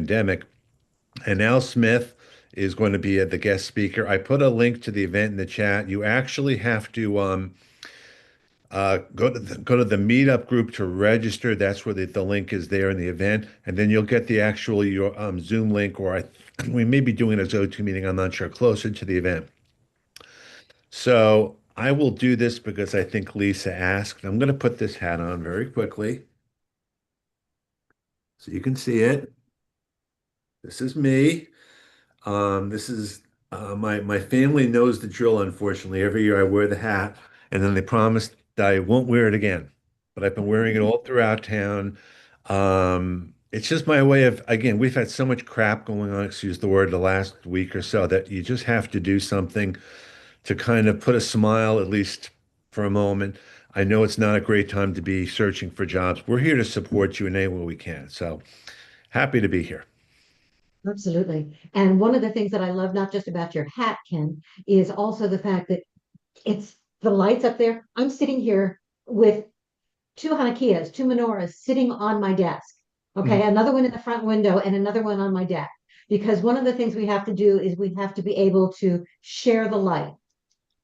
pandemic. And Al Smith is going to be the guest speaker. I put a link to the event in the chat. You actually have to go to the meetup group to register. That's where the link is there in the event, and then you'll get the actual your Zoom link, or we may be doing a Zo2 meeting. I'm not sure, closer to the event. So I will do this because I think Lisa asked. I'm going to put this hat on very quickly so you can see it. This is me. This is my family knows the drill, unfortunately. Every year I wear the hat, and then they promised that I won't wear it again. But I've been wearing it all throughout town. It's just my way of, again, we've had so much crap going on, excuse the word, the last week or so that you just have to do something to kind of put a smile, at least for a moment. I know it's not a great time to be searching for jobs. We're here to support you in any way we can. So happy to be here. Absolutely. And one of the things that I love, not just about your hat, Ken, is also the fact that it's the lights up there. I'm sitting here with two Hanukkahs, two menorahs sitting on my desk. Mhm. Okay, another one in the front window and another one on my deck. Because one of the things we have to do is we have to be able to share the light,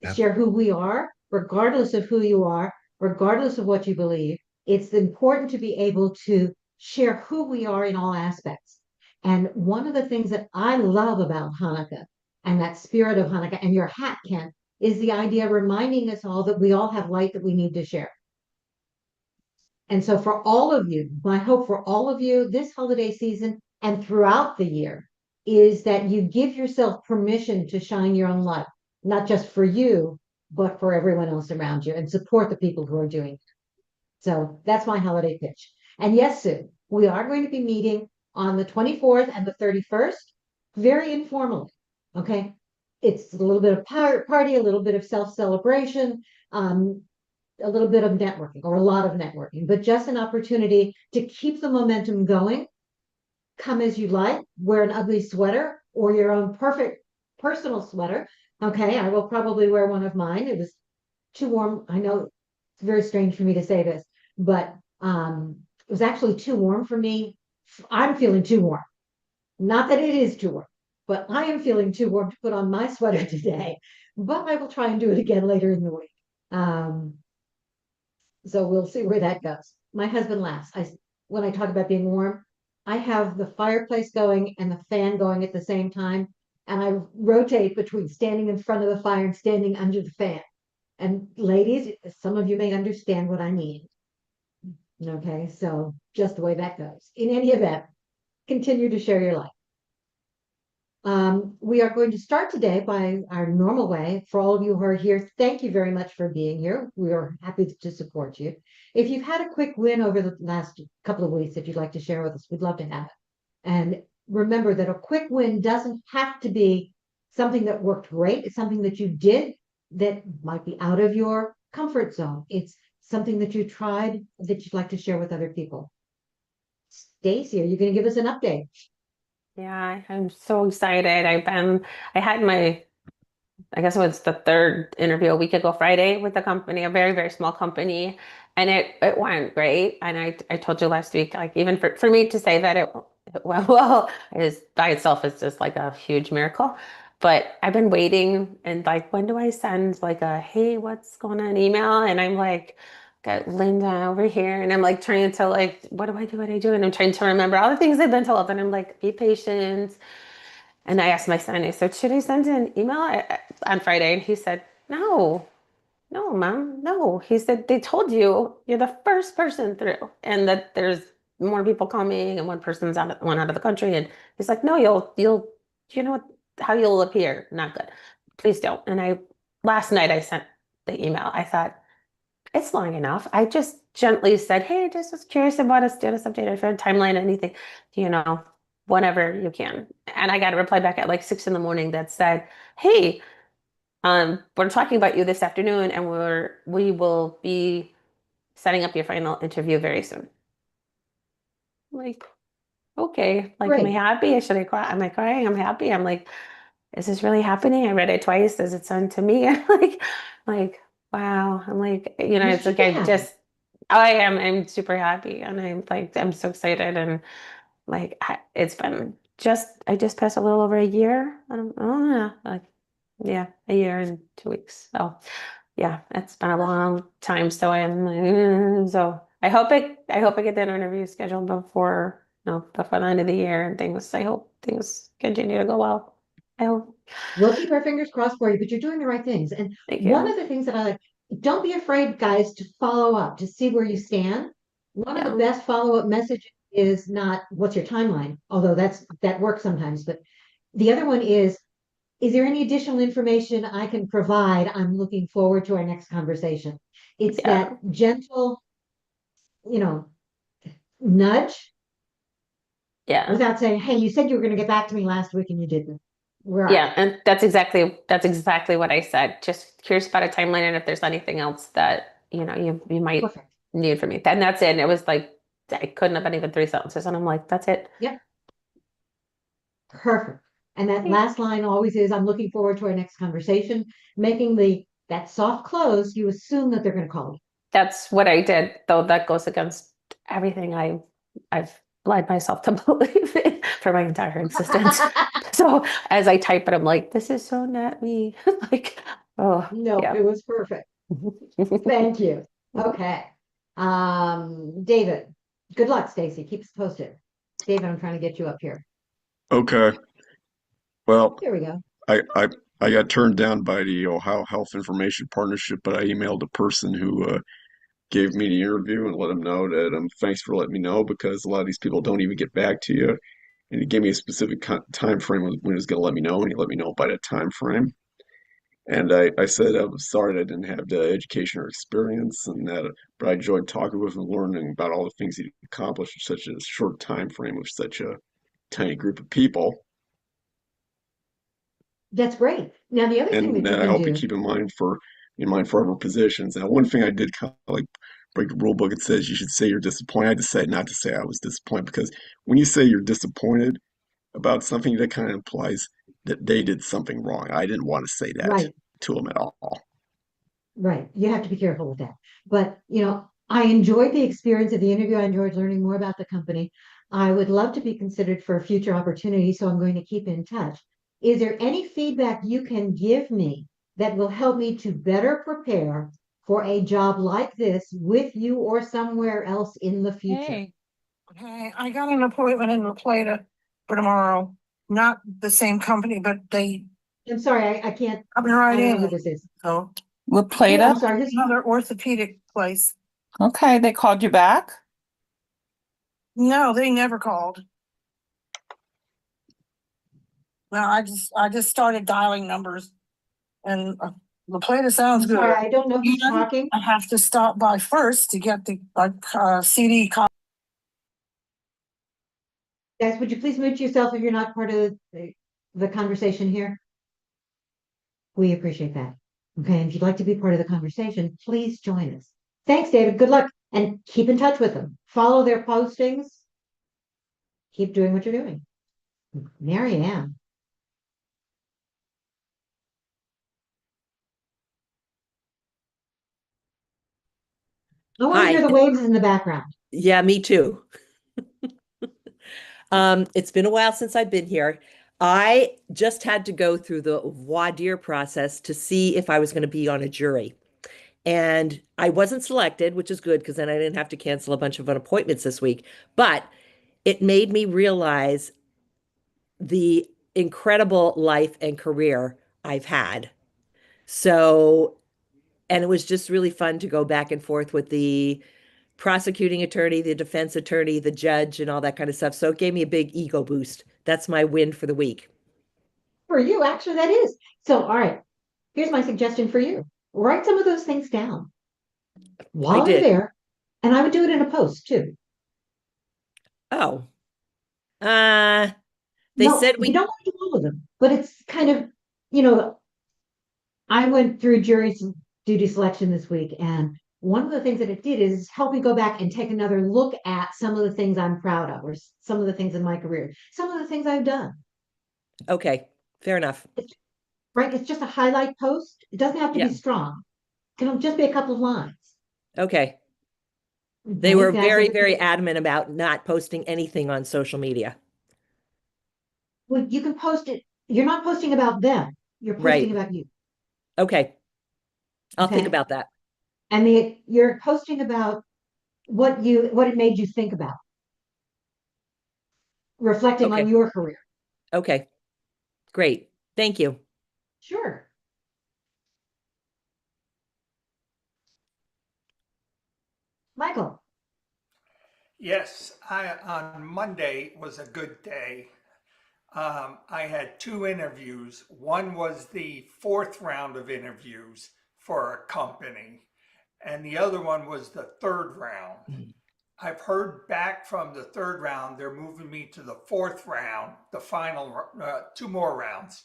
Yeah. share who we are, regardless of who you are, regardless of what you believe. It's important to be able to share who we are in all aspects. And one of the things that I love about Hanukkah and that spirit of Hanukkah and your hat, Ken, is the idea of reminding us all that we all have light that we need to share. And so, for all of you, my hope for all of you this holiday season and throughout the year is that you give yourself permission to shine your own light, not just for you, but for everyone else around you and support the people who are doing it. So, that's my holiday pitch. And yes, Sue, we are going to be meeting on the 24th and the 31st, very informally. Okay. It's a little bit of party, a little bit of self celebration. Um, a little bit of networking or a lot of networking, but just an opportunity to keep the momentum going. Come as you like, wear an ugly sweater or your own perfect personal sweater. Okay, I will probably wear one of mine. It was too warm. I know it's very strange for me to say this, but it was actually too warm for me. I'm feeling too warm. Not that it is too warm, but I am feeling too warm to put on my sweater today. But I will try and do it again later in the week. Um, so we'll see where that goes. My husband laughs. When I talk about being warm, I have the fireplace going and the fan going at the same time, and I rotate between standing in front of the fire and standing under the fan. And ladies, some of you may understand what I mean. Okay, so just the way that goes. In any event, continue to share your life. We are going to start today by our normal way. For all of you who are here, thank you very much for being here. We are happy to support you. If you've had a quick win over the last couple of weeks that you'd like to share with us, we'd love to have it. And remember that a quick win doesn't have to be something that worked great. It's something that you did that might be out of your comfort zone. It's something that you tried that you'd like to share with other people. Stacy, are you going to give us an update? Yeah, I'm so excited. I had I guess it was the third interview a week ago Friday with the company, a very, very small company, and it went great. And I told you last week, like even for me to say that it went well is by itself is just like a huge miracle. But I've been waiting and like, when do I send like a, hey, what's going on email? And I'm like, got Linda over here, and I'm like trying to like, what do I do? What do I do? And I'm trying to remember all the things I've been told, and I'm like, be patient. And I asked my son, I said, should I send an email on Friday? And he said, no, no, mom, no. He said, they told you you're the first person through and that there's more people coming and one out of the country. And he's like, no, you know what, how you'll appear. Not good. Please don't. Last night I sent the email. I thought, it's long enough. I just gently said, hey, just was curious about a status update or a timeline, anything, you know, whenever you can. And I got a reply back at like 6 in the morning that said, hey, we're talking about you this afternoon and we will be setting up your final interview very soon. Like, okay, like, am I Great. happy? Should I cry? Am I crying? I'm happy. I'm like, is this really happening? I read it twice. Does it sound to me? Like, wow. I'm like, You it's should like be happy. I'm super happy and I'm so excited. it's been I just passed a little over a year. I don't know, like, yeah, a year and 2 weeks. So yeah, it's been a long time. So so I hope I get that interview scheduled before, before the end of the year and things. I hope things continue to go well. I hope. We'll keep our fingers crossed for you, but you're doing the right things. And Thank one you. of the things that I like, don't be afraid, guys, to follow up to see where you stand. One of the Yeah. best follow-up messages is not what's your timeline, although that works sometimes, but the other one is there any additional information I can provide? I'm looking forward to our next conversation. It's Yeah. that gentle, you know, nudge Yeah. without saying, hey, you said you were going to get back to me last week and you didn't. Where are Yeah, and that's exactly what I said. Just curious about a timeline and if there's anything else that you you? might Perfect. need from me. And that's it. And it was like I couldn't have been even 3 sentences, and I'm like, that's it. Yep. Perfect. And that Okay. last line always is, I'm looking forward to our next conversation, making that soft close, you assume that they're going to call you. That's what I did, though that goes against everything I've lied myself to believe in for my entire existence. So as I type it, I'm like, this is so not me. Like, oh No, yeah. it was perfect. Thank you. Okay. David, good luck, Stacy. Keep us posted. David, I'm trying to get you up here. Okay. Well, Here we go. I got turned down by the Ohio Health Information Partnership, but I emailed the person who gave me the interview and let him know that thanks for letting me know because a lot of these people don't even get back to you. And he gave me a specific time frame when he was going to let me know, and he let me know by that time frame. And I said I was sorry that I didn't have the education or experience, and that but I enjoyed talking with him, learning about all the things he accomplished in such a short time frame with such a tiny group of people. That's great. Now, the other thing And that you I can hope you do, keep in mind for other positions. Now, one thing I did kind of like break the rule book. It says you should say you're disappointed. I decided not to say I was disappointed because when you say you're disappointed about something, that kind of implies that they did something wrong. I didn't want to say that right, to them at all. right, you have to be careful with that. But, I enjoyed the experience of the interview. I enjoyed learning more about the company. I would love to be considered for a future opportunity, so I'm going to keep in touch. Is there any feedback you can give me that will help me to better prepare for a job like this with you or somewhere else in the future? Hey, I got an appointment in La Plata for tomorrow. Not the same company, but I'm sorry, I can't, coming I right don't know who in. this is. So La Who, Plata? I'm sorry, who's, another orthopedic place. Okay, they called you back? No, they never called. No, I just started dialing numbers, and La Plata sounds I'm sorry, good. I don't know who's And talking. I have to stop by first to get the CD copy. Guys, would you please mute yourself if you're not part of the conversation here? We appreciate that. Okay, and if you'd like to be part of the conversation, please join us. Thanks, David. Good luck and keep in touch with them. Follow their postings. Keep doing what you're doing. Mary Ann. I want to hear Hi. the waves in the background. Yeah, me too. It's been a while since I've been here. I just had to go through the voir dire process to see if I was going to be on a jury. And I wasn't selected, which is good because then I didn't have to cancel a bunch of appointments this week. But it made me realize the incredible life and career I've had. So, and it was just really fun to go back and forth with the prosecuting attorney, the defense attorney, the judge, and all that kind of stuff. So it gave me a big ego boost. That's my win for the week. For you, actually, that is. So, all right, here's my suggestion for you. Write some of those things down I while you're did. there. And I would do it in a post too. Oh, uh, they No, said you don't we, want to do all of them, but it's kind of, you know, I went through jury duty selection this week, and one of the things that it did is help me go back and take another look at some of the things I'm proud of, or some of the things in my career, some of the things I've done. okay, fair enough. Right? It's just a highlight post. It doesn't have to be Yeah, strong. It can just be a couple of lines. okay. They Okay, were that's very, a- very adamant about not posting anything on social media. Well, you can post it. You're not posting about them. You're posting Right. about you. Okay. I'll think Okay. about that. And you're posting about what it made you think about, reflecting Okay. on your career. Okay. Great. Thank you. Sure. Michael. Yes, on Monday was a good day. I had two interviews. One was the fourth round of interviews for a company, and the other one was the third round. I've heard back from the third round. They're moving me to the fourth round, the final two more rounds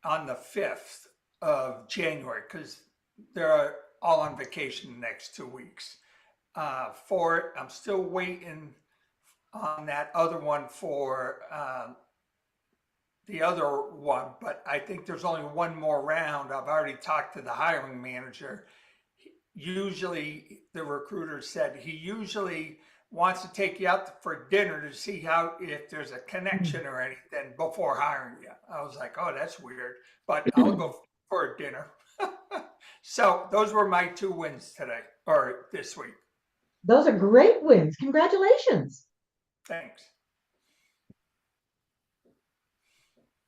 on the 5th of January, because they're all on vacation the next 2 weeks. For it, I'm still waiting on that other one for the other one, but I think there's only one more round. I've already talked to the hiring manager. Usually, the recruiter said he usually wants to take you out for dinner to see how if there's a connection or anything before hiring you. I was like, oh, that's weird, but I'll go for a dinner. So those were my two wins today or this week. Those are great wins. Congratulations. Thanks.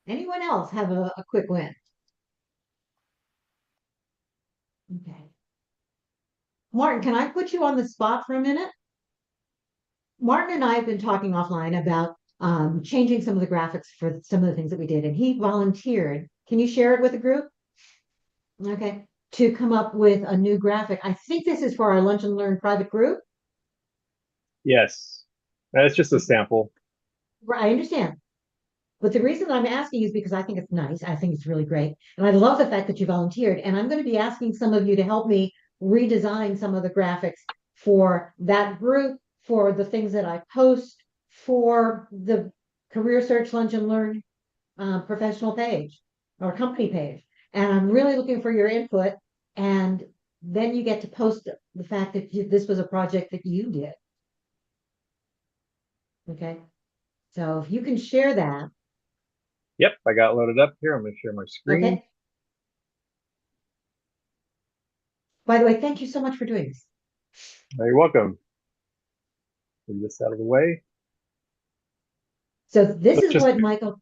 Anyone else have a quick win? Okay. Martin, can I put you on the spot for a minute? Martin and I have been talking offline about changing some of the graphics for some of the things that we did, and he volunteered. Can you share it with the group? Okay. To come up with a new graphic. I think this is for our Lunch and Learn private group. Yes, that's just a sample. Right, I understand. But the reason I'm asking is because I think it's nice. I think it's really great. And I love the fact that you volunteered. And I'm going to be asking some of you to help me redesign some of the graphics for that group, for the things that I post, for the Career Search Lunch and Learn professional page or company page. And I'm really looking for your input. And then you get to post the fact that this was a project that you did. Okay. So if you can share that. Yep, I got loaded up here. I'm going to share my screen. Okay. By the way, thank you so much for doing this. You're welcome. Get this out of the way. So this is Just what Michael,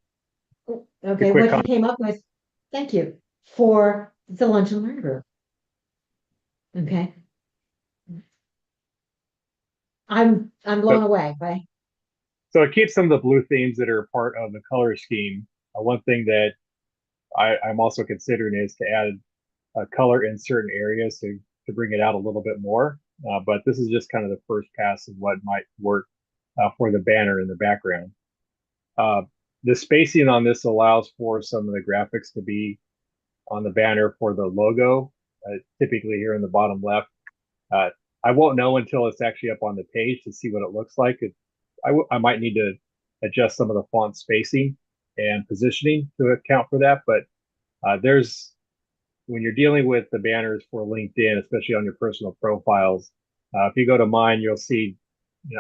okay, quick what he came up with. Thank you for the Lunch and Learn group. Okay. I'm blown away by. So it keeps some of the blue themes that are part of the color scheme. One thing that I'm also considering is to add a color in certain areas to bring it out a little bit more. But this is just kind of the first pass of what might work for the banner in the background. The spacing on this allows for some of the graphics to be on the banner for the logo, typically here in the bottom left. I won't know until it's actually up on the page to see what it looks like. I might need to adjust some of the font spacing and positioning to account for that. But when you're dealing with the banners for LinkedIn, especially on your personal profiles, if you go to mine, you'll see,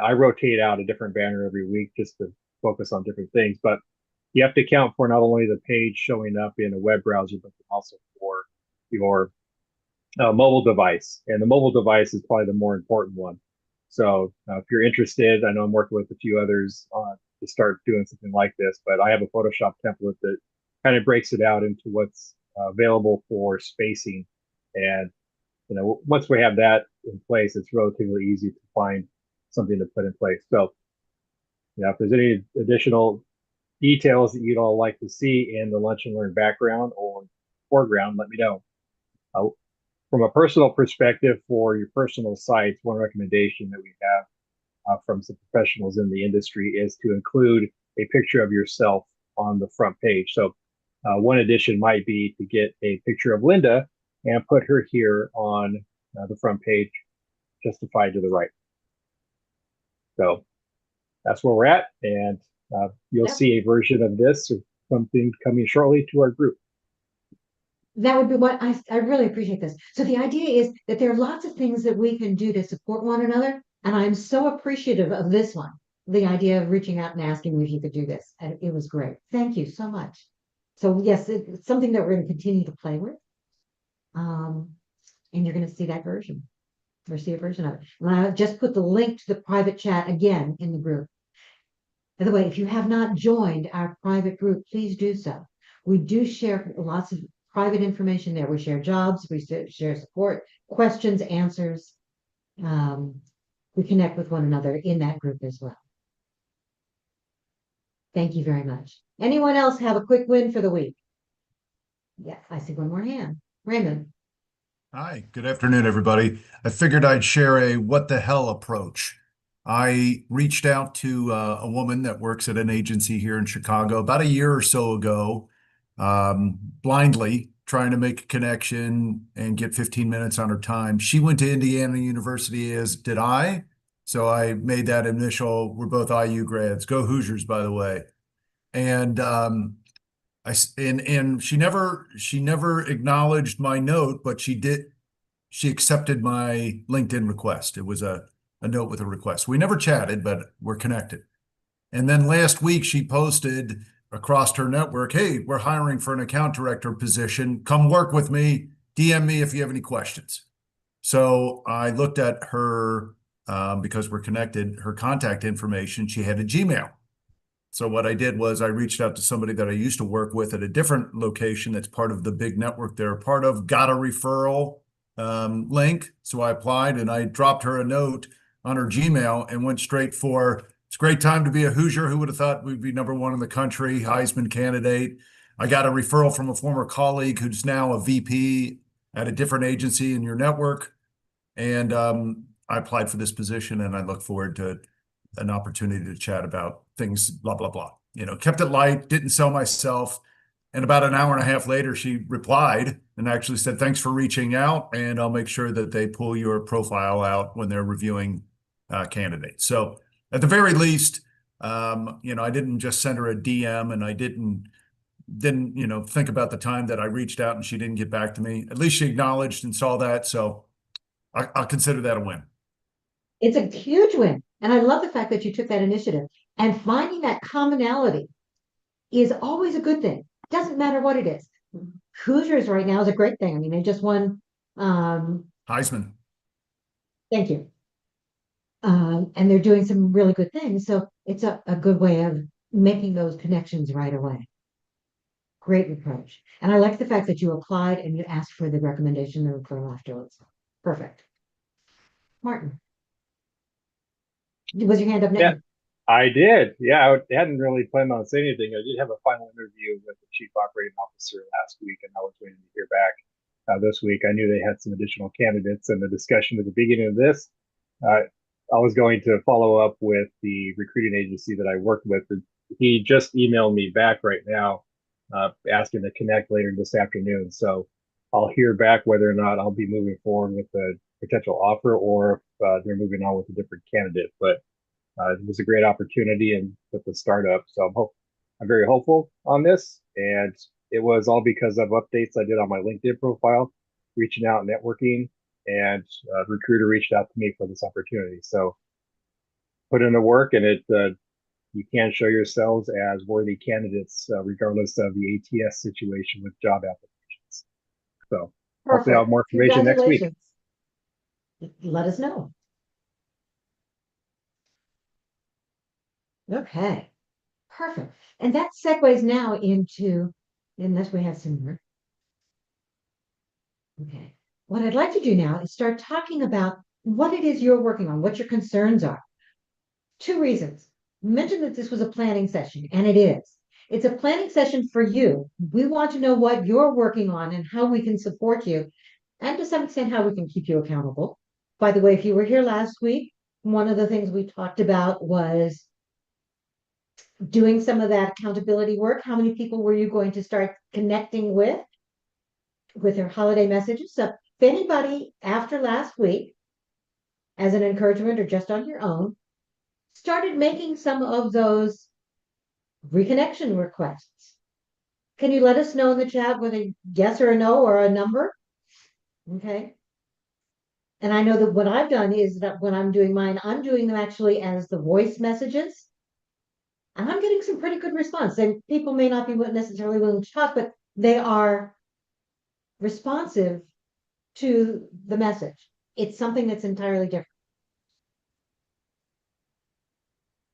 I rotate out a different banner every week just to focus on different things. But you have to account for not only the page showing up in a web browser, but also for your mobile device. And the mobile device is probably the more important one. So if you're interested, I know I'm working with a few others to start doing something like this, but I have a Photoshop template that kind of breaks it out into what's available for spacing. And once we have that in place, it's relatively easy to find something to put in place. So if there's any additional details that you'd all like to see in the Lunch and Learn background or foreground, let me know. From a personal perspective, for your personal sites, one recommendation that we have from some professionals in the industry is to include a picture of yourself on the front page. So one addition might be to get a picture of Linda and put her here on the front page, justified to the right. So that's where we're at, and you'll see a version of this or something coming shortly to our group. That would be what I really appreciate this. So the idea is that there are lots of things that we can do to support one another. And I'm so appreciative of this one, the idea of reaching out and asking me if you could do this. And it was great. Thank you so much. So yes, it's something that we're going to continue to play with. And you're going to see that version or see a version of it. And I just put the link to the private chat again in the group. By the way, if you have not joined our private group, please do so. We do share lots of private information there. We share jobs, we share support, questions, answers. We connect with one another in that group as well. Thank you very much. Anyone else have a quick win for the week? Yeah, I see one more hand. Raymond. Hi, good afternoon, everybody. I figured I'd share a what the hell approach. I reached out to a woman that works at an agency here in Chicago about a year or so ago, blindly trying to make a connection and get 15 minutes on her time. She went to Indiana University, as did I. So I made that initial, we're both IU grads. Go Hoosiers, by the way. And she never acknowledged my note, but she accepted my LinkedIn request. It was a note with a request. We never chatted, but we're connected. And then last week she posted across her network, hey, we're hiring for an account director position. Come work with me. DM me if you have any questions. So I looked at her, because we're connected, her contact information. She had a Gmail. So what I did was I reached out to somebody that I used to work with at a different location that's part of the big network they're part of, got a referral link. So I applied and I dropped her a note on her Gmail and went straight for, it's a great time to be a Hoosier. Who would have thought we'd be #1 in the country, Heisman candidate. I got a referral from a former colleague who's now a VP at a different agency in your network. And I applied for this position and I look forward to an opportunity to chat about things, blah, blah, blah. You know, kept it light, didn't sell myself. And about an hour and a half later, she replied and actually said, thanks for reaching out. And I'll make sure that they pull your profile out when they're reviewing candidates. So at the very least, I didn't just send her a DM and I didn't think about the time that I reached out and she didn't get back to me. At least she acknowledged and saw that. So I'll consider that a win. It's a huge win. And I love the fact that you took that initiative. And finding that commonality is always a good thing. Doesn't matter what it is. Hoosiers right now is a great thing. I mean, they just won Heisman. Thank you. And they're doing some really good things. So it's a good way of making those connections right away. Great approach. And I like the fact that you applied and you asked for the recommendation and referral afterwards. Perfect. Martin. Was your hand up Yeah, now? I did. Yeah, I hadn't really planned on saying anything. I did have a final interview with the chief operating officer last week, and I was waiting to hear back this week. I knew they had some additional candidates, and the discussion at the beginning of this, I was going to follow up with the recruiting agency that I worked with. He just emailed me back right now, asking to connect later this afternoon. So I'll hear back whether or not I'll be moving forward with a potential offer or if they're moving on with a different candidate. But it was a great opportunity and with the startup. So I'm very hopeful on this. And it was all because of updates I did on my LinkedIn profile, reaching out, networking, and a recruiter reached out to me for this opportunity. So put in the work, and you can show yourselves as worthy candidates, regardless of the ATS situation with job applications. So hopefully I'll have more information next week. Let us know. Okay, perfect. And that segues now into, unless we have some more. Okay, what I'd like to do now is start talking about what it is you're working on, what your concerns are. 2 reasons. Mention that this was a planning session, and it is. It's a planning session for you. We want to know what you're working on and how we can support you, and to some extent, how we can keep you accountable. By the way, if you were here last week, one of the things we talked about was doing some of that accountability work. How many people were you going to start connecting with your holiday messages? So if anybody after last week, as an encouragement or just on your own, started making some of those reconnection requests, can you let us know in the chat with a yes or a no or a number? Okay. And I know that what I've done is that when I'm doing mine, I'm doing them actually as the voice messages. And I'm getting some pretty good response. And people may not be necessarily willing to talk, but they are responsive to the message. It's something that's entirely different.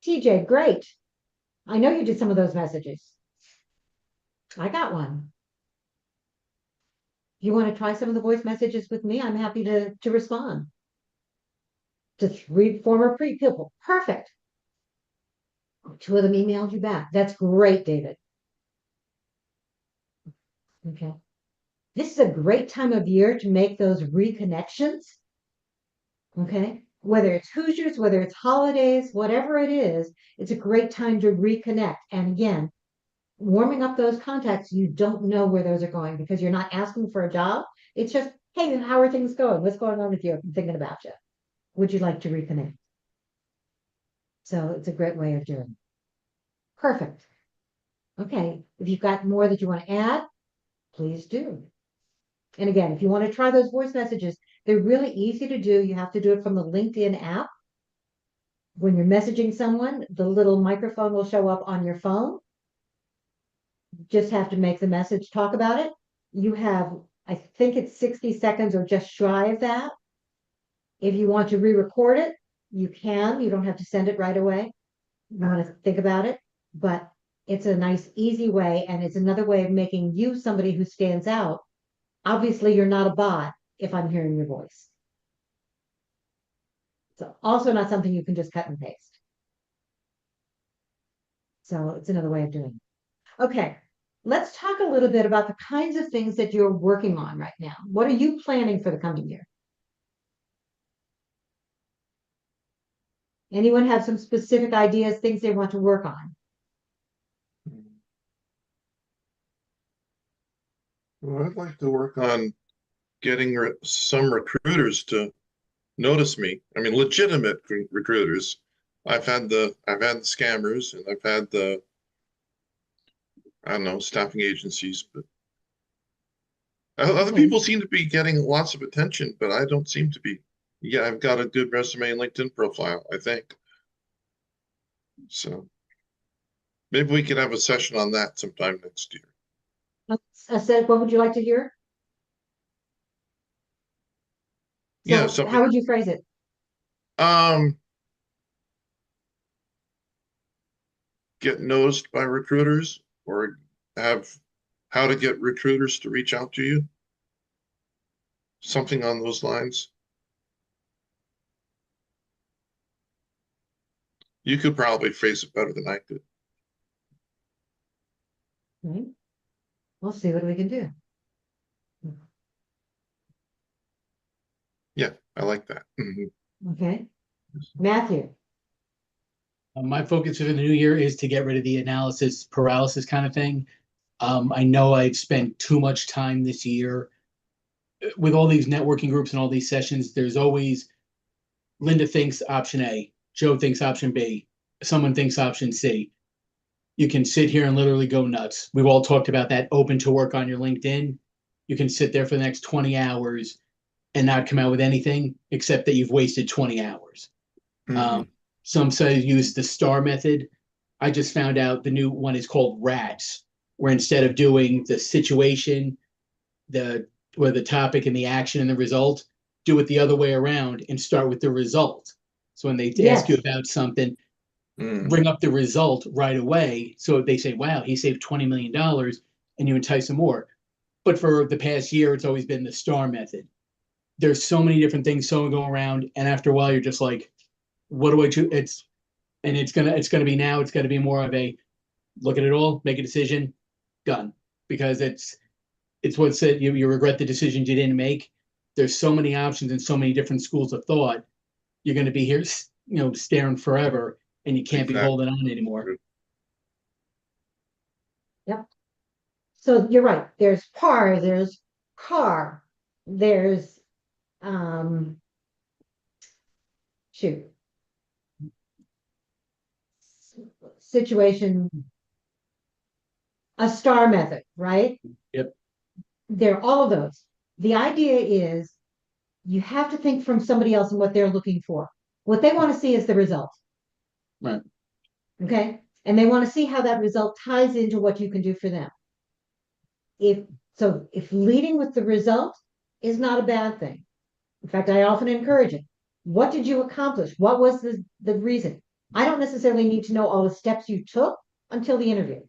TJ, great. I know you did some of those messages. I got one. You want to try some of the voice messages with me? I'm happy to respond. To 3 former people. Perfect. 2 of them emailed you back. That's great, David. Okay. This is a great time of year to make those reconnections. Okay. Whether it's Hoosiers, whether it's holidays, whatever it is, it's a great time to reconnect. And again, warming up those contacts, you don't know where those are going because you're not asking for a job. It's just, hey, how are things going? What's going on with you? I'm thinking about you. Would you like to reconnect? So it's a great way of doing it. Perfect. Okay. If you've got more that you want to add, please do. And again, if you want to try those voice messages, they're really easy to do. You have to do it from the LinkedIn app. When you're messaging someone, the little microphone will show up on your phone. Just have to make the message talk about it. You have, I think it's 60 seconds or just shy of that. If you want to re-record it, you can. You don't have to send it right away. You want to think about it, but it's a nice, easy way. And it's another way of making you somebody who stands out. Obviously, you're not a bot if I'm hearing your voice. It's also not something you can just cut and paste. So it's another way of doing it. Okay, let's talk a little bit about the kinds of things that you're working on right now. What are you planning for the coming year? Anyone have some specific ideas, things they want to work on? Well, I'd like to work on getting some recruiters to notice me. I mean, legitimate recruiters. I've had the scammers, and I've had the, I don't know, staffing agencies, but other people seem to be getting lots of attention, but I don't seem to be. Yeah, I've got a good resume and LinkedIn profile, I think. So maybe we could have a session on that sometime next year. I said, what would you like to hear? Yeah, So how would you phrase it? Get noticed by recruiters, or have how to get recruiters to reach out to you. Something on those lines. You could probably phrase it better than I could. Okay. We'll see what we can do. Yeah, I like that. Mm-hmm. Okay. Matthew. My focus for the new year is to get rid of the analysis paralysis kind of thing. I know I've spent too much time this year with all these networking groups and all these sessions. There's always Linda thinks option A, Joe thinks option B, someone thinks option C. You can sit here and literally go nuts. We've all talked about that open to work on your LinkedIn. You can sit there for the next 20 hours and not come out with anything except that you've wasted 20 hours. Mm-hmm. Some say use the STAR method. I just found out the new one is called RATS, where instead of doing the situation, the topic and the action and the result, do it the other way around and start with the result. So when they ask you about something, bring up the result right away. So they say, wow, he saved $20 million, and you entice them more. But for the past year, it's always been the STAR method. There's so many different things going around, and after a while, you're just like, what do I choose? It's gonna be more of a look at it all, make a decision, done. Because it's what said you regret the decisions you didn't make. There's so many options and so many different schools of thought. You're going to be here, staring forever, and you can't be holding on anymore. Yep. So you're right. There's PAR, there's CAR, there's situation, a STAR method, right? Yep. They're all of those. The idea is you have to think from somebody else and what they're looking for. What they want to see is the result. Right. Okay? And they want to see how that result ties into what you can do for them. If leading with the result is not a bad thing. In fact, I often encourage it. What did you accomplish? What was the reason? I don't necessarily need to know all the steps you took until the interview.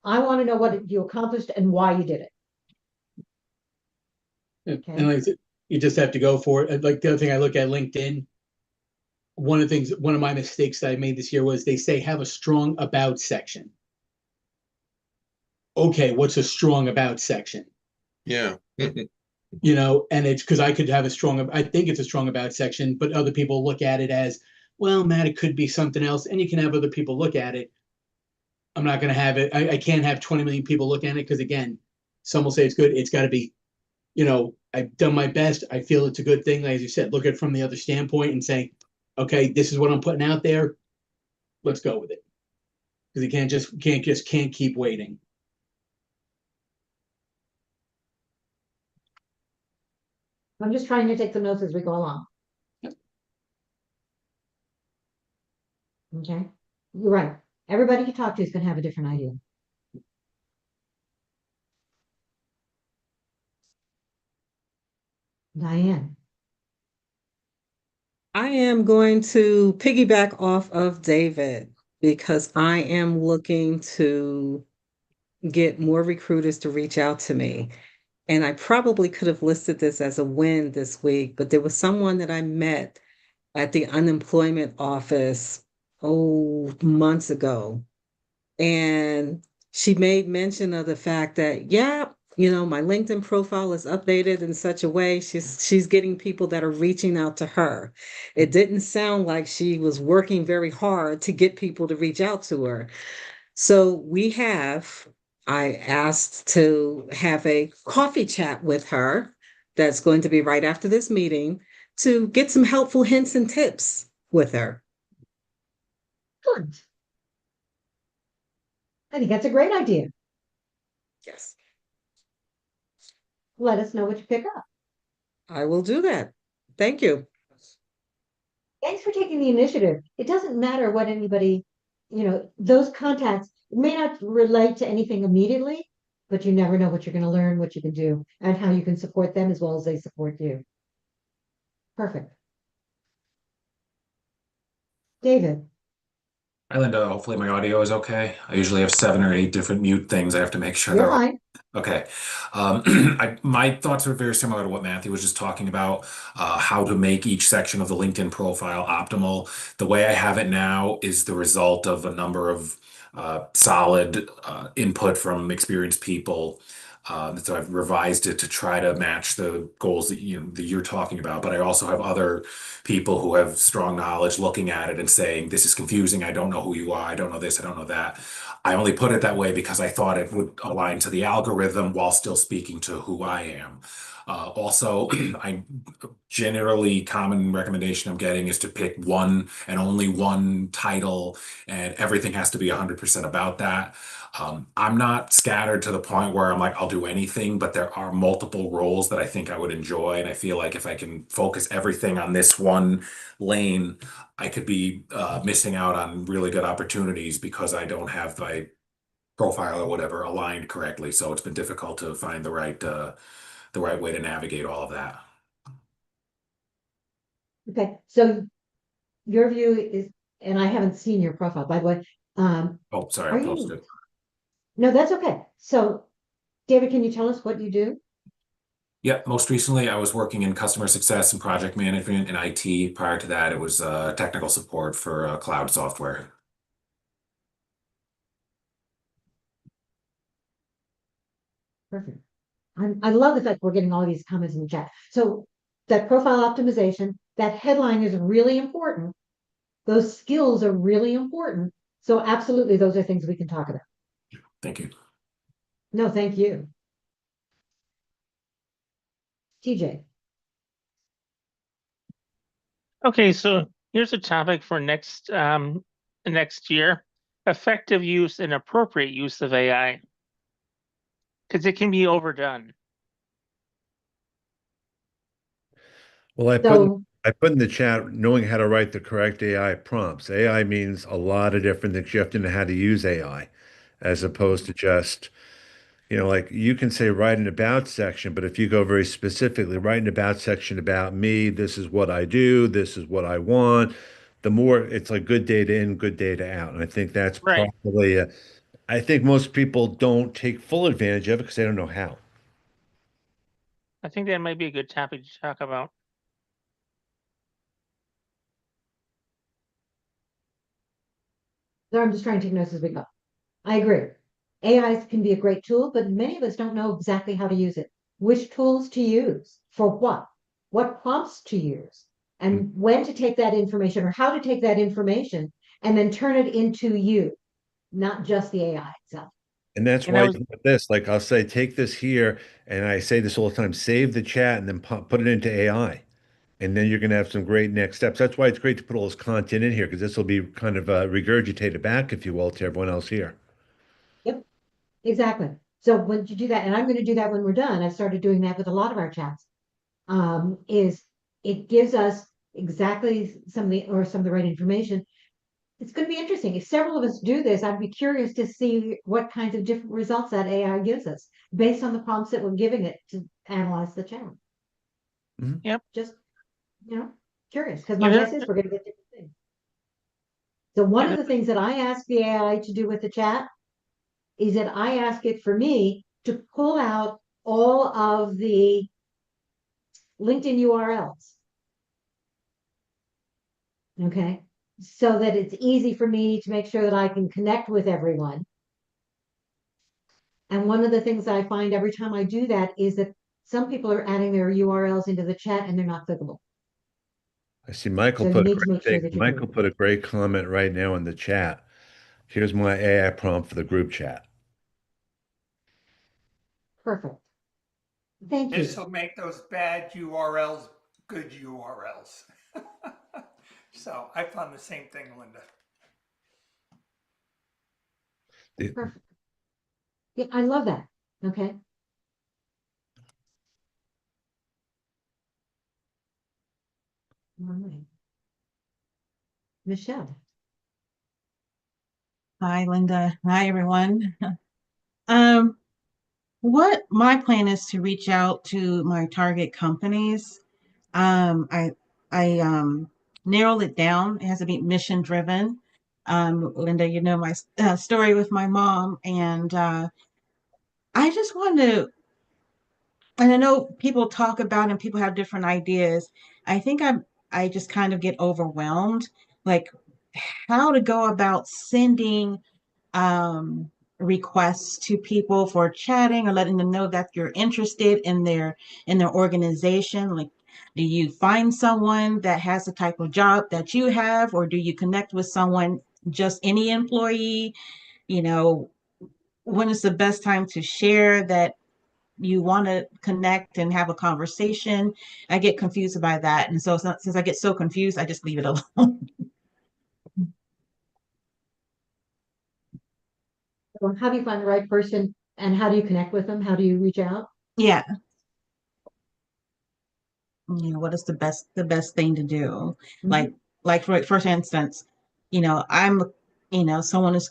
I want to know what you accomplished and why you did it. And like I said, you just have to go for it. Like the other thing I look at LinkedIn, one of my mistakes that I made this year was they say have a strong about section. Okay, what's a strong about section? Yeah. You know, and it's because I could have I think it's a strong about section, but other people look at it as, well, Matt, it could be something else. And you can have other people look at it. I'm not going to have it. I can't have 20 million people look at it because, again, some will say it's good. It's got to be, you know, I've done my best. I feel it's a good thing. Like, as you said, look at it from the other standpoint and say, okay, this is what I'm putting out there. Let's go with it. Because you can't keep waiting. I'm just trying to take the notes as we go along. Okay, you're right. Everybody you talk to is going to have a different idea. Diane. I am going to piggyback off of David because I am looking to get more recruiters to reach out to me. And I probably could have listed this as a win this week, but there was someone that I met at the unemployment office, months ago. And she made mention of the fact that, yeah, you know, my LinkedIn profile is updated in such a way she's getting people that are reaching out to her. It didn't sound like she was working very hard to get people to reach out to her. So I asked to have a coffee chat with her that's going to be right after this meeting to get some helpful hints and tips with her. Good. I think that's a great idea. Yes. Let us know what you pick up. I will do that. Thank you. Thanks for taking the initiative. It doesn't matter what anybody, you know, those contacts may not relate to anything immediately, but you never know what you're going to learn, what you can do, and how you can support them as well as they support you. Perfect. David. Hi, Linda. Hopefully my audio is okay. I usually have 7 or 8 different mute things. I have to make sure You're they're all fine. okay. My thoughts are very similar to what Matthew was just talking about, how to make each section of the LinkedIn profile optimal. The way I have it now is the result of a number of solid input from experienced people. So I've revised it to try to match the goals that you're talking about. But I also have other people who have strong knowledge looking at it and saying, this is confusing. I don't know who you are. I don't know this. I don't know that. I only put it that way because I thought it would align to the algorithm while still speaking to who I am. Also, I generally common recommendation I'm getting is to pick one and only one title, and everything has to be 100% about that. I'm not scattered to the point where I'm like, I'll do anything, but there are multiple roles that I think I would enjoy. And I feel like if I can focus everything on this one lane, I could be missing out on really good opportunities because I don't have my profile or whatever aligned correctly. So it's been difficult to find the right way to navigate all of that. Okay, so your view is, and I haven't seen your profile, by the way. Oh, sorry, I posted. No, that's okay. So, David, can you tell us what you do? Yeah, most recently I was working in customer success and project management and IT. Prior to that, it was technical support for cloud software. Perfect. I love the fact we're getting all these comments in the chat. So that profile optimization, that headline is really important. Those skills are really important. So absolutely, those are things we can talk about. Thank you. No, thank you. TJ. Okay, so here's a topic for next year: effective use and appropriate use of AI, because it can be overdone. Well, So I put in the chat knowing how to write the correct AI prompts. AI means a lot of different things. You have to know how to use AI as opposed to just, like you can say write an about section, but if you go very specifically, write an about section about me, this is what I do, this is what I want, the more it's like good data in, good data out. And I think that's Right. probably, I think most people don't take full advantage of it because they don't know how. I think that might be a good topic to talk about. I'm just trying to take notes as we go. I agree. AI can be a great tool, but many of us don't know exactly how to use it. Which tools to use for what prompts to use, and when to take that information or how to take that information and then turn it into you, not just the AI itself. And that's And I why was this, like I'll say, take this here, and I say this all the time, save the chat and then put it into AI. And then you're going to have some great next steps. That's why it's great to put all this content in here because this will be kind of regurgitated back, if you will, to everyone else here. Yep, exactly. So when you do that, and I'm going to do that when we're done, I started doing that with a lot of our chats, is it gives us exactly some of the right information. It's going to be interesting. If several of us do this, I'd be curious to see what kinds of different results that AI gives us based on the prompts that we're giving it to analyze the channel. Yep. Just, curious, because Yeah, my guess is we're going to get different things. So one of the things that I ask the AI to do with the chat is that I ask it for me to pull out all of the LinkedIn URLs. Okay. So that it's easy for me to make sure that I can connect with everyone. And one of the things that I find every time I do that is that some people are adding their URLs into the chat and they're not clickable. I see Michael So you put a need to make sure great that you're Michael doing it. put a great comment right now in the chat. Here's my AI prompt for the group chat. Perfect. Thank you. This will make those bad URLs good URLs. So I found the same thing, Linda. Perfect. Yeah, I love that. Okay. All right. Michelle. Hi, Linda. Hi, everyone. What my plan is to reach out to my target companies. I narrowed it down. It has to be mission driven. Linda, you know my story with my mom, and I just want to. And I know people talk about and people have different ideas. I think I just kind of get overwhelmed, like how to go about sending um, requests to people for chatting or letting them know that you're interested in their organization. Like, do you find someone that has the type of job that you have, or do you connect with someone, just any employee? You know, when is the best time to share that you want to connect and have a conversation? I get confused by that, and so since I get so confused, I just leave it alone. So how do you find the right person and how do you connect with them? How do you reach out? Yeah. What is the best thing to do? Mhm. Like for instance, I'm someone is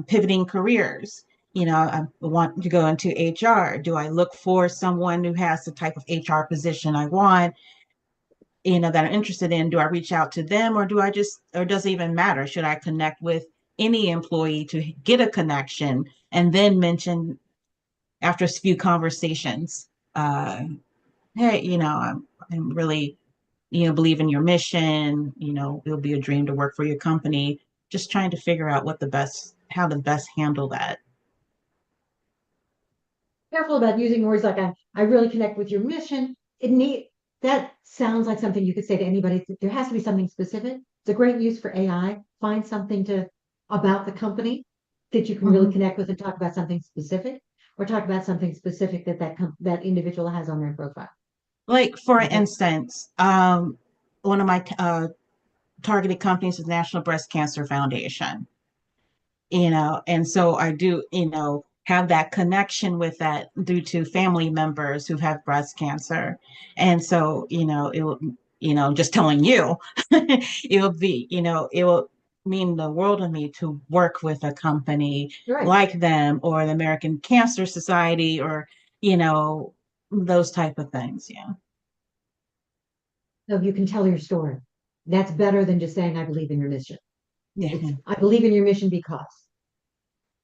pivoting careers. I want to go into HR. Do I look for someone who has the type of HR position I want, that I'm interested in? Do I reach out to them, or does it even matter? Should I connect with any employee to get a connection and then mention after a few conversations, hey, I'm really, believe in your mission, it'll be a dream to work for your company. Just trying to figure out how to best handle that. Careful about using words like I really connect with your mission. That sounds like something you could say to anybody. There has to be something specific. It's a great use for AI. Find something about the company that you can really connect with and talk about something specific, or talk about something specific that individual has on their profile. Like, for Okay. instance, one of my targeted companies is National Breast Cancer Foundation. And so I do, have that connection with that due to family members who have breast cancer. And so, just telling you, it will be, it will mean the world to me to work with a company Right. like them or the American Cancer Society or, those type of things. Yeah. So you can tell your story. That's better than just saying, I believe in your mission. Yeah. It's, I believe in your mission because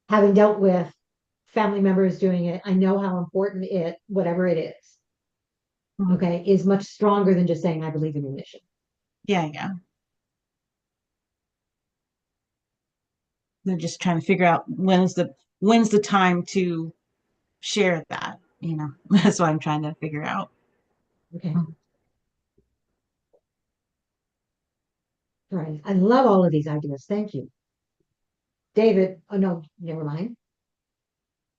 having dealt with family members doing it, I know how important it, whatever it is, okay, is much stronger than just saying, I believe in your mission. Yeah. Yeah. They're just trying to figure out when's the time to share that, That's what I'm trying to figure out. Okay. All right. I love all of these ideas. Thank you. David, oh no, never mind.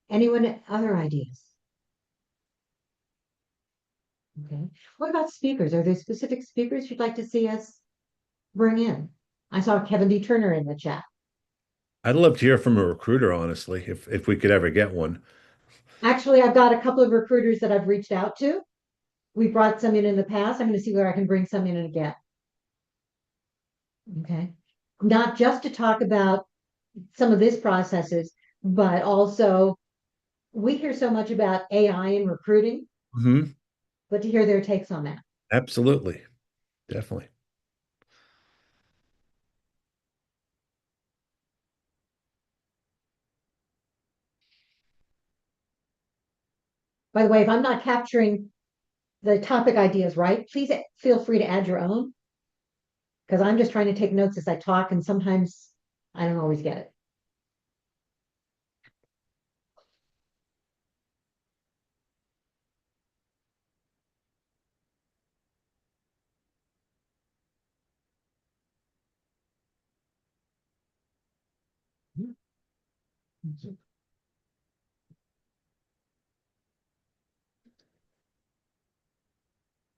Anyone, other ideas? Okay. What about speakers? Are there specific speakers you'd like to see us bring in? I saw Kevin D. Turner in the chat. I'd love to hear from a recruiter, honestly, if we could ever get one. Actually, I've got a couple of recruiters that I've reached out to. We brought some in the past. I'm going to see where I can bring some in again. Okay. Not just to talk about some of these processes, but also we hear so much about AI in recruiting, Hmm. but to hear their takes on that. Absolutely. Definitely. By the way, if I'm not capturing the topic ideas right, please feel free to add your own, because I'm just trying to take notes as I talk, and sometimes I don't always get it.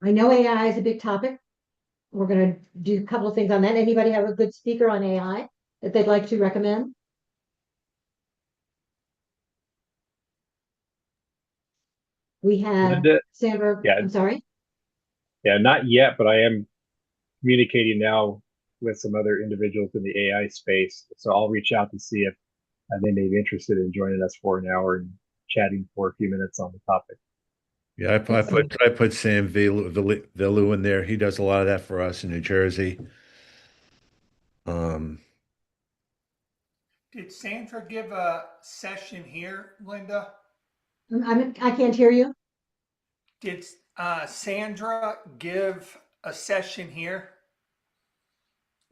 I know AI is a big topic. We're going to do a couple of things on that. Anybody have a good speaker on AI that they'd like to recommend? We have Linda, Sandra, yeah. I'm sorry. Yeah, not yet, but I am communicating now with some other individuals in the AI space. So I'll reach out to see if they may be interested in joining us for an hour and chatting for a few minutes on the topic. Yeah, I put Sam Villu in there. He does a lot of that for us in New Jersey. Did Sandra give a session here, Linda? I can't hear you. Did Sandra give a session here?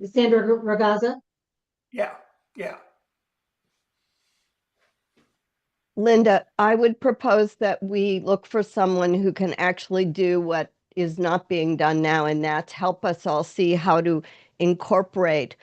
Sandra Ragazza? Yeah, yeah. Linda, I would propose that we look for someone who can actually do what is not being done now, and that's help us all see how to incorporate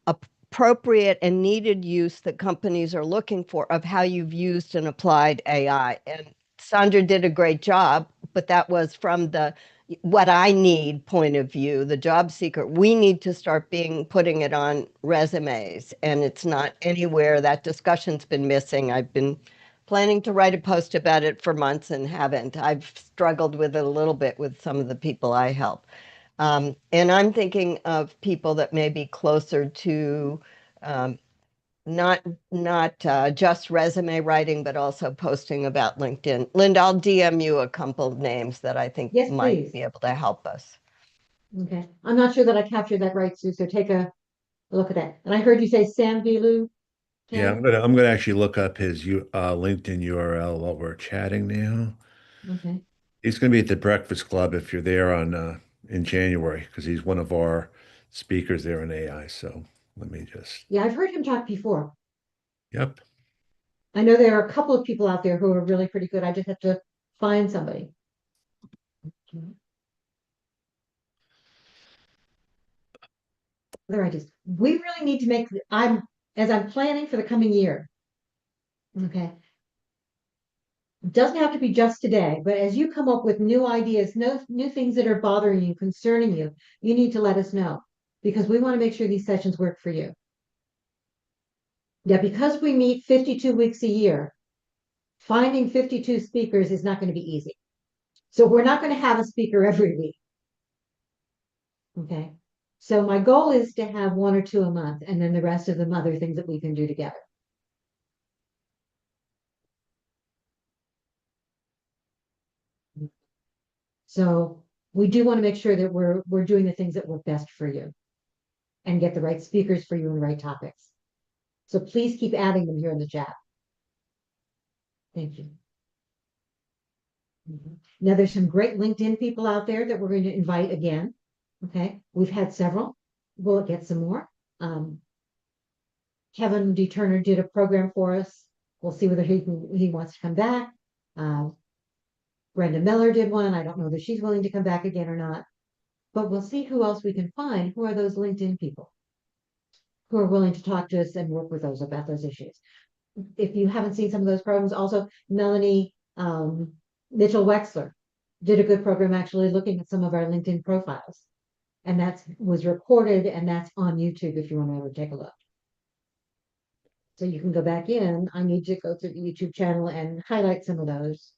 appropriate and needed use that companies are looking for of how you've used and applied AI. And Sandra did a great job, but that was from the what I need point of view, the job seeker. We need to start putting it on resumes, and it's not anywhere. That discussion's been missing. I've been planning to write a post about it for months and haven't. I've struggled with it a little bit with some of the people I help. And I'm thinking of people that may be closer to not just resume writing, but also posting about LinkedIn. Linda, I'll DM you a couple of names that I think might be able to help us. Okay. I'm not sure that I captured that right, Sue, so take a look at that. And I heard you say Sam Villu. Yeah, I'm gonna actually look up his LinkedIn URL while we're chatting now. Okay. He's gonna be at the Breakfast Club if you're there on in January, because he's one of our speakers there in AI. So let me just. Yeah, I've heard him talk before. Yep. I know there are a couple of people out there who are really pretty good. I just have to find somebody. Okay. Other ideas. We really need to make, as I'm planning for the coming year. Okay. It doesn't have to be just today, but as you come up with new ideas, new things that are bothering you, concerning you, you need to let us know, because we want to make sure these sessions work for you. Yeah, because we meet 52 weeks a year, finding 52 speakers is not going to be easy. So we're not going to have a speaker every week. Okay. So my goal is to have 1 or 2 a month, and then the rest of them other things that we can do together. So we do want to make sure that we're doing the things that work best for you and get the right speakers for you and the right topics. So please keep adding them here in the chat. Thank you. Now there's some great LinkedIn people out there that we're going to invite again. Okay, we've had several. We'll get some more. Kevin D. Turner did a program for us. We'll see whether he wants to come back. Brenda Miller did one. I don't know that she's willing to come back again or not. But we'll see who else we can find. Who are those LinkedIn people who are willing to talk to us and work with us about those issues? If you haven't seen some of those programs, also Melanie Mitchell Wexler did a good program actually looking at some of our LinkedIn profiles. And that was recorded and that's on YouTube if you want to ever take a look. So you can go back in. I need to go to the YouTube channel and highlight some of those.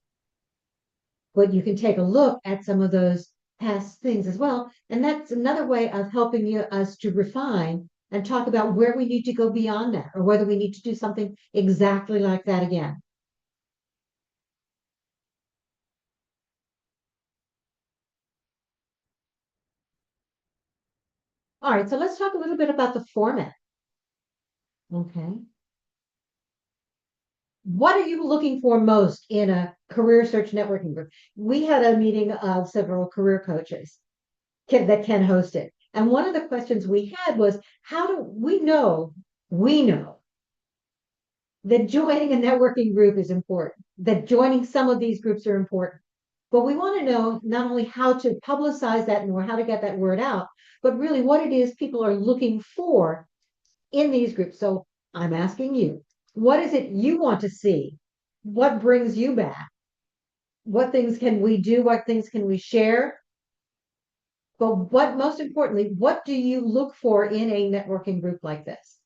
But you can take a look at some of those past things as well. And that's another way of helping us to refine and talk about where we need to go beyond that or whether we need to do something exactly like that again. All right, so let's talk a little bit about the format. Okay. What are you looking for most in a career search networking group? We had a meeting of several career coaches that Ken hosted. And one of the questions we had was, how do we know that joining a networking group is important, that joining some of these groups are important. But we want to know not only how to publicize that more, how to get that word out, but really what it is people are looking for in these groups. So I'm asking you, what is it you want to see? What brings you back? What things can we do? What things can we share? But what most importantly, what do you look for in a networking group like this?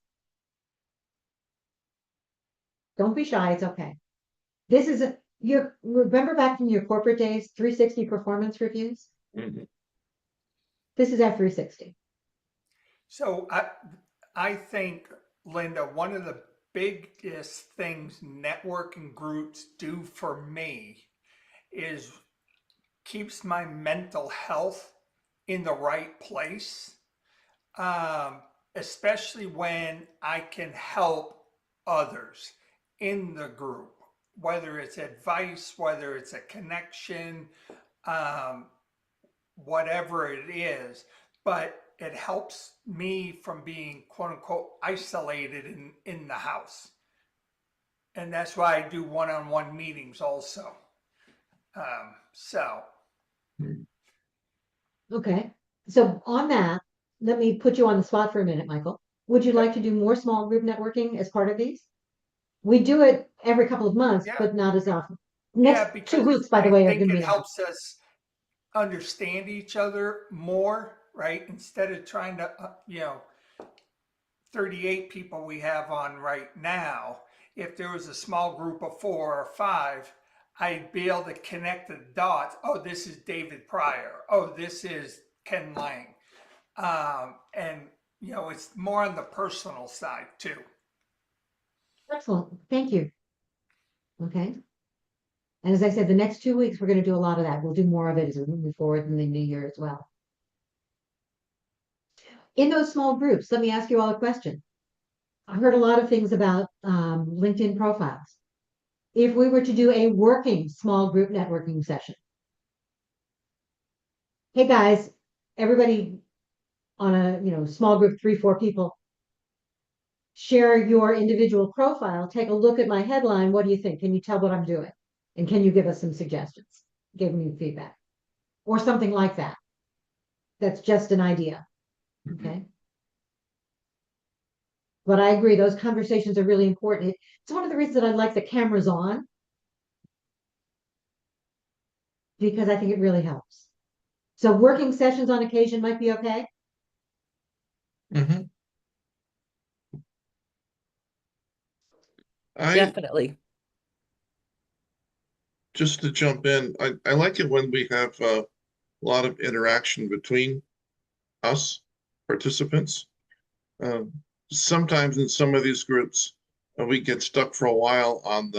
Don't be shy, it's okay. This is your remember back from your corporate days, 360 performance reviews? Mm-hmm. This is our 360. So I think, Linda, one of the biggest things networking groups do for me is keeps my mental health in the right place, especially when I can help others in the group, whether it's advice, whether it's a connection, whatever it is, but it helps me from being quote unquote isolated in the house. And that's why I do one-on-one meetings also. Okay. So on that, let me put you on the spot for a minute, Michael. Would you like to do more small group networking as part of these? We do it every couple of months, but not as often. Next 2 weeks, by the way, are going to be. It helps us understand each other more, right? Instead of trying to, 38 people we have on right now, if there was a small group of 4 or 5, I'd be able to connect the dots. Oh, this is David Pryor. Oh, this is Ken Lang. And, it's more on the personal side too. Excellent. Thank you. Okay. And as I said, the next 2 weeks, we're going to do a lot of that. We'll do more of it as we move forward in the new year as well. In those small groups, let me ask you all a question. I heard a lot of things about LinkedIn profiles. If we were to do a working small group networking session, hey guys, everybody on a small group, 3-4 people, share your individual profile, take a look at my headline. What do you think? Can you tell what I'm doing? And can you give us some suggestions? Give me feedback or something like that. That's just an idea. Okay. But I agree, those conversations are really important. It's one of the reasons that I like the cameras on, because I think it really helps. So working sessions on occasion might be okay. Mm-hmm. Definitely. Just to jump in, I like it when we have a lot of interaction between us participants. Sometimes in some of these groups, we get stuck for a while on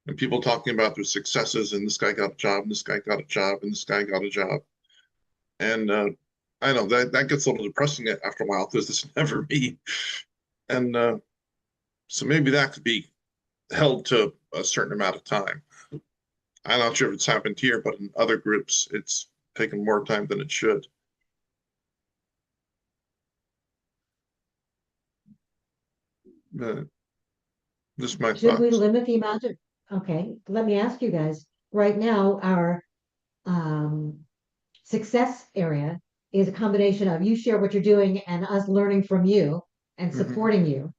and people talking about their successes, and this guy got a job, and this guy got a job, and this guy got a job. And I know that gets a little depressing after a while because it's never me. And so maybe that could be held to a certain amount of time. I'm not sure if it's happened here, but in other groups, it's taken more time than it should. Just my Should we thoughts. limit the amount of, okay, let me ask you guys, right now, our success area is a combination of you share what you're doing and us learning from you and supporting you.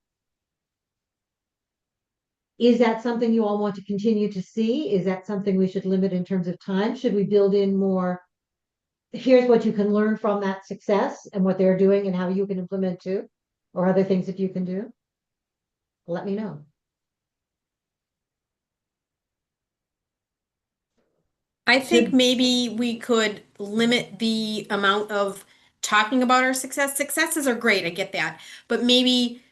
Is that something you all want to continue to see? Is that something we should limit in terms of time? Should we build in more? Here's what you can learn from that success and what they're doing and how you can implement too, or other things that you can do? Let me know. I think Should- maybe we could limit the amount of talking about our success. Successes are great, I get that. But maybe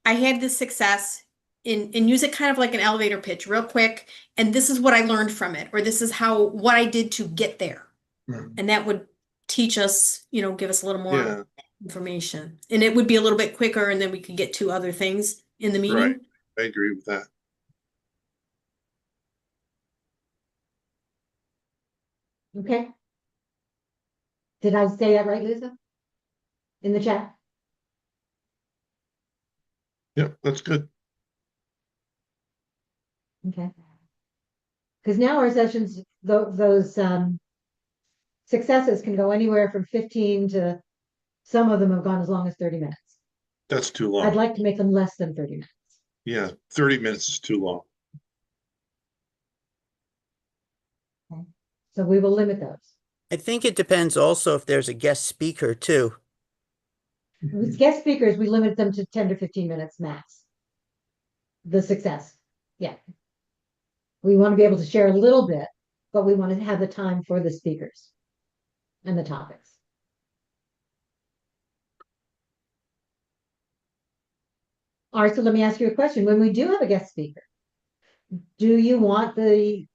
I had this success and use it kind of like an elevator pitch, real quick. And this is what I learned from it, or this is what I did to get there. And that would teach us, give us a little more information. And it would be a little bit quicker, and then we could get to other things in the meeting. Right. I agree with that. Okay. Did I say that right, Lisa? In the chat? Yep, that's good. Okay. Because now our sessions, those successes can go anywhere from 15 to, some of them have gone as long as 30 minutes. That's too long. I'd like to make them less than 30 minutes. Yeah, 30 minutes is too long. Okay. So we will limit those. I think it depends also if there's a guest speaker too. With guest speakers, we limit them to 10 to 15 minutes max. The success. Yeah. We want to be able to share a little bit, but we want to have the time for the speakers and the topics. All right, so let me ask you a question. When we do have a guest speaker, do you want the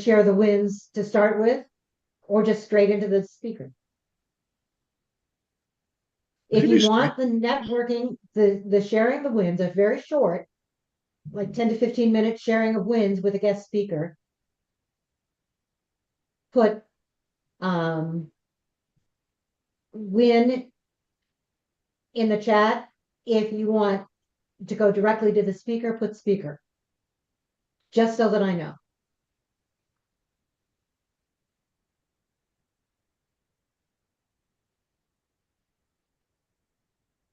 share the wins to start with, or just straight into the speaker? If Maybe you want the networking, the sharing the wins, a very short, like 10 to 15 minute sharing of wins with a guest speaker, put win in the chat. If you want to go directly to the speaker, put speaker. Just so that I know.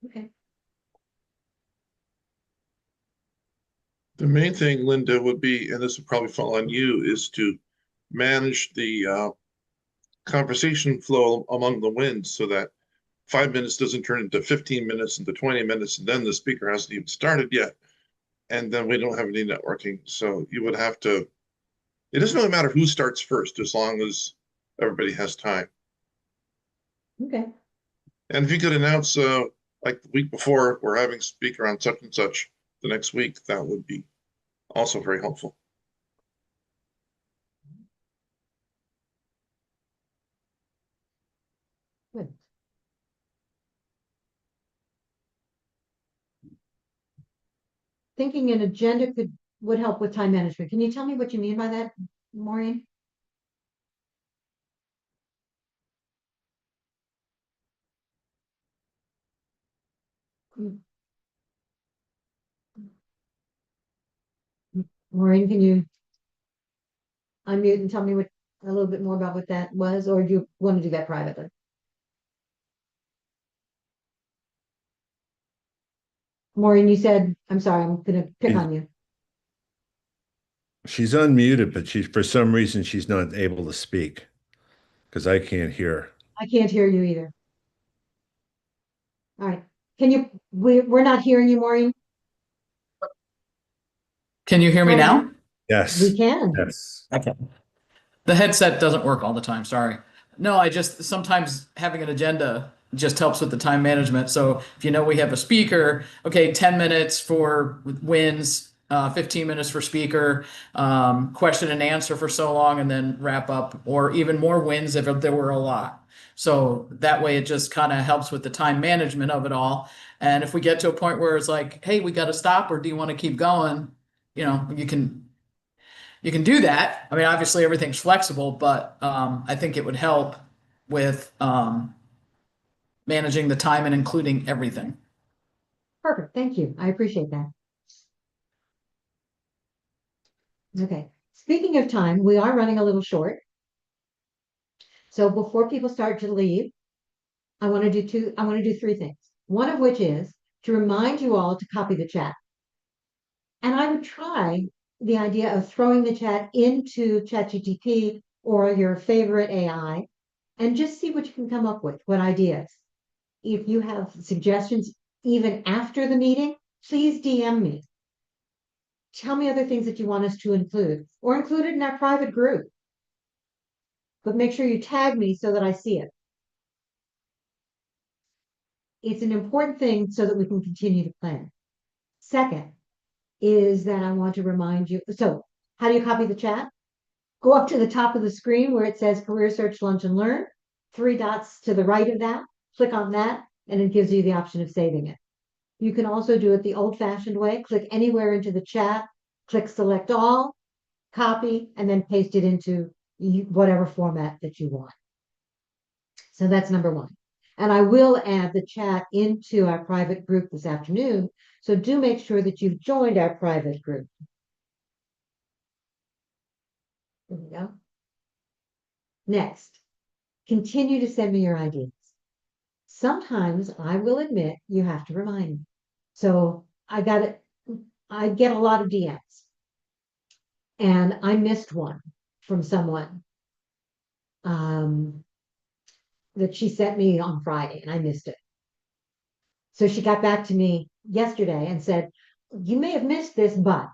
Okay. The main thing, Linda, would be, and this would probably fall on you, is to manage the conversation flow among the wins so that 5 minutes doesn't turn into 15 minutes, into 20 minutes, and then the speaker hasn't even started yet. And then we don't have any networking. So you would have to, it doesn't really matter who starts first as long as everybody has time. Okay. And if you could announce, like the week before, we're having a speaker on such and such the next week, that would be also very helpful. Good. Thinking an agenda would help with time management. Can you tell me what you mean by that, Maureen? Maureen, can you unmute and tell me a little bit more about what that was, or do you want to do that privately? Maureen, you said, I'm sorry, I'm gonna pick on you. She's unmuted, but for some reason, she's not able to speak because I can't hear her. I can't hear you either. All right, we're not hearing you, Maureen? Can you hear me now? Yes. We can. Yes. Okay. The headset doesn't work all the time, sorry. No, I just sometimes having an agenda just helps with the time management. So if you know we have a speaker, okay, 10 minutes for wins, 15 minutes for speaker, question and answer for so long, and then wrap up, or even more wins if there were a lot. So that way it just kind of helps with the time management of it all. And if we get to a point where it's like, hey, we got to stop, or do you want to keep going? You can do that. I mean, obviously everything's flexible, but I think it would help with managing the time and including everything. Perfect. Thank you. I appreciate that. Okay. Speaking of time, we are running a little short. So before people start to leave, I want to do three things. One of which is to remind you all to copy the chat. And I would try the idea of throwing the chat into ChatGPT or your favorite AI and just see what you can come up with, what ideas. If you have suggestions even after the meeting, please DM me. Tell me other things that you want us to include or include it in our private group. But make sure you tag me so that I see it. It's an important thing so that we can continue to plan. Second is that I want to remind you. So how do you copy the chat? Go up to the top of the screen where it says Career Search Lunch and Learn. 3 dots to the right of that. Click on that, and it gives you the option of saving it. You can also do it the old-fashioned way. Click anywhere into the chat, click Select All, copy, and then paste it into whatever format that you want. So that's number one. And I will add the chat into our private group this afternoon. So do make sure that you've joined our private group. There we go. Next, continue to send me your ideas. Sometimes I will admit you have to remind me. So I get a lot of DMs. And I missed one from someone that she sent me on Friday, and I missed it. So she got back to me yesterday and said, you may have missed this, but.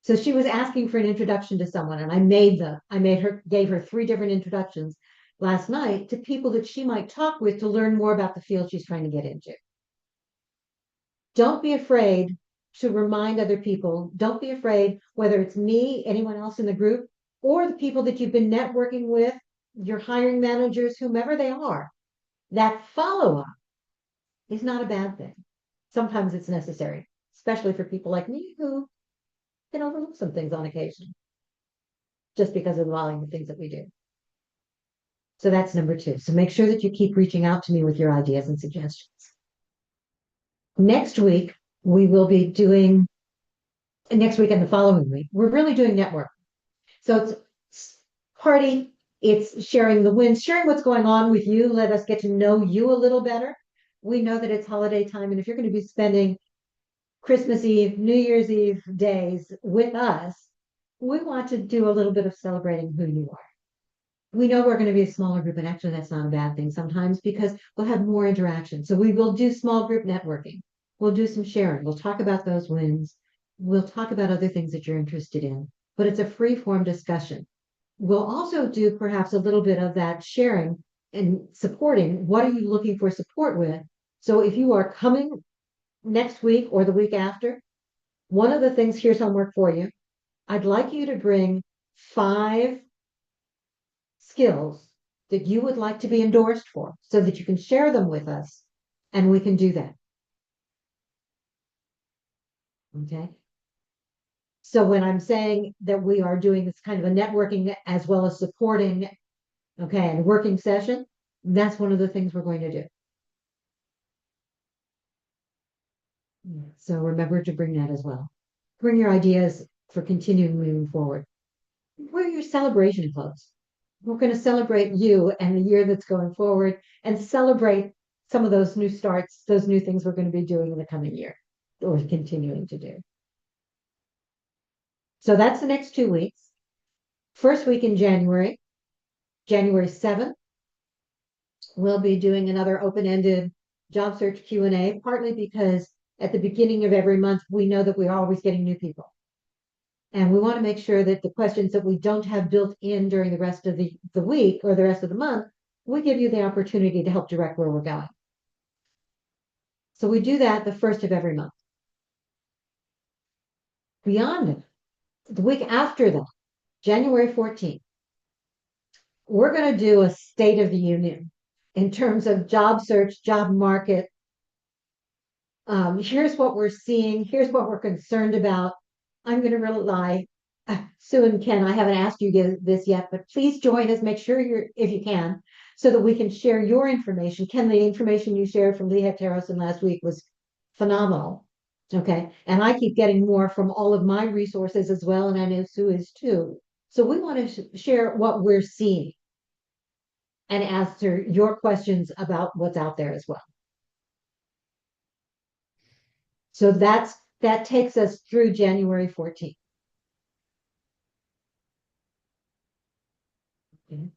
So she was asking for an introduction to someone, and gave her 3 different introductions last night to people that she might talk with to learn more about the field she's trying to get into. Don't be afraid to remind other people. Don't be afraid, whether it's me, anyone else in the group, or the people that you've been networking with, your hiring managers, whomever they are. That follow-up is not a bad thing. Sometimes it's necessary, especially for people like me who can overlook some things on occasion, just because of the volume of things that we do. So that's number 2. So make sure that you keep reaching out to me with your ideas and suggestions. Next week, we will be doing, next week and the following week, we're really doing network. So it's party, it's sharing the wins, sharing what's going on with you. Let us get to know you a little better. We know that it's holiday time, and if you're going to be spending Christmas Eve, New Year's Eve days with us, we want to do a little bit of celebrating who you are. We know we're going to be a smaller group, and actually that's not a bad thing sometimes because we'll have more interaction. So we will do small group networking. We'll do some sharing. We'll talk about those wins. We'll talk about other things that you're interested in, but it's a free form discussion. We'll also do perhaps a little bit of that sharing and supporting. What are you looking for support with? So if you are coming next week or the week after, one of the things, here's homework for you. I'd like you to bring 5 skills that you would like to be endorsed for so that you can share them with us and we can do that. Okay. So when I'm saying that we are doing this kind of a networking as well as supporting, okay, and working session, that's one of the things we're going to do. So remember to bring that as well. Bring your ideas for continuing moving forward. Wear your celebration clothes. We're going to celebrate you and the year that's going forward and celebrate some of those new starts, those new things we're going to be doing in the coming year or continuing to do. So that's the next 2 weeks. First week in January, January 7th, we'll be doing another open-ended job search Q&A, partly because at the beginning of every month, we know that we're always getting new people. And we want to make sure that the questions that we don't have built in during the rest of the week or the rest of the month, we give you the opportunity to help direct where we're going. So we do that the first of every month. Beyond it, the week after that, January 14th, we're going to do a State of the Union in terms of job search, job market. Here's what we're seeing. Here's what we're concerned about. I'm going to rely, Sue and Ken, I haven't asked you this yet, but please join us. Make sure if you can, so that we can share your information. Ken, the information you shared from Lee Harrison last week was phenomenal. Okay. And I keep getting more from all of my resources as well. And I know Sue is too. So we want to share what we're seeing and answer your questions about what's out there as well. So that takes us through January 14th. Okay.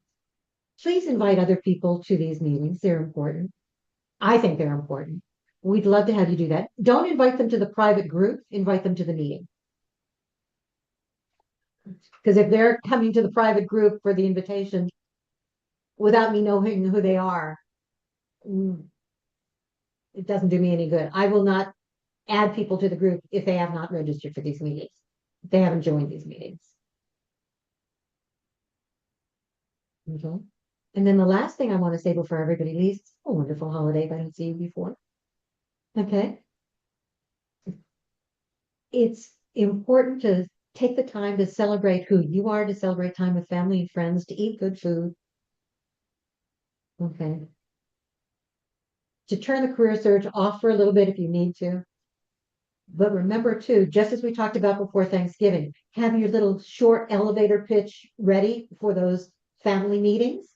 Please invite other people to these meetings. They're important. I think they're important. We'd love to have you do that. Don't invite them to the private group, invite them to the meeting. Because if they're coming to the private group for the invitation without me knowing who they are, it doesn't do me any good. I will not add people to the group if they have not registered for these meetings, if they haven't joined these meetings. Okay. And then the last thing I want to say before everybody leaves, a wonderful holiday if I don't see you before. Okay. It's important to take the time to celebrate who you are, to celebrate time with family and friends, to eat good food. Okay. To turn the career search off for a little bit if you need to. But remember too, just as we talked about before Thanksgiving, have your little short elevator pitch ready for those family meetings,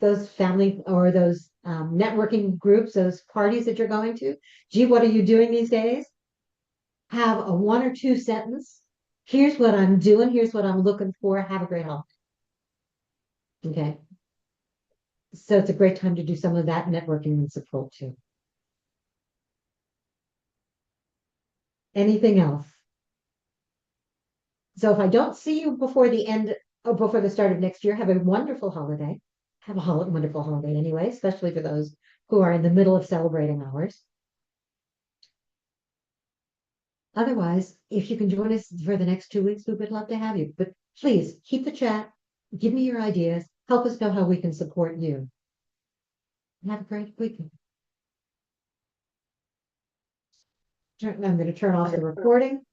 those family or those networking groups, those parties that you're going to. Gee, what are you doing these days? Have a 1 or 2 sentence. Here's what I'm doing. Here's what I'm looking for. Have a great holiday. Okay. So it's a great time to do some of that networking and support too. Anything else? So if I don't see you before the end or before the start of next year, have a wonderful holiday. Have a wonderful holiday anyway, especially for those who are in the middle of celebrating ours. Otherwise, if you can join us for the next 2 weeks, we would love to have you. But please keep the chat, give me your ideas, help us know how we can support you. Have a great weekend. I'm going to turn off the recording.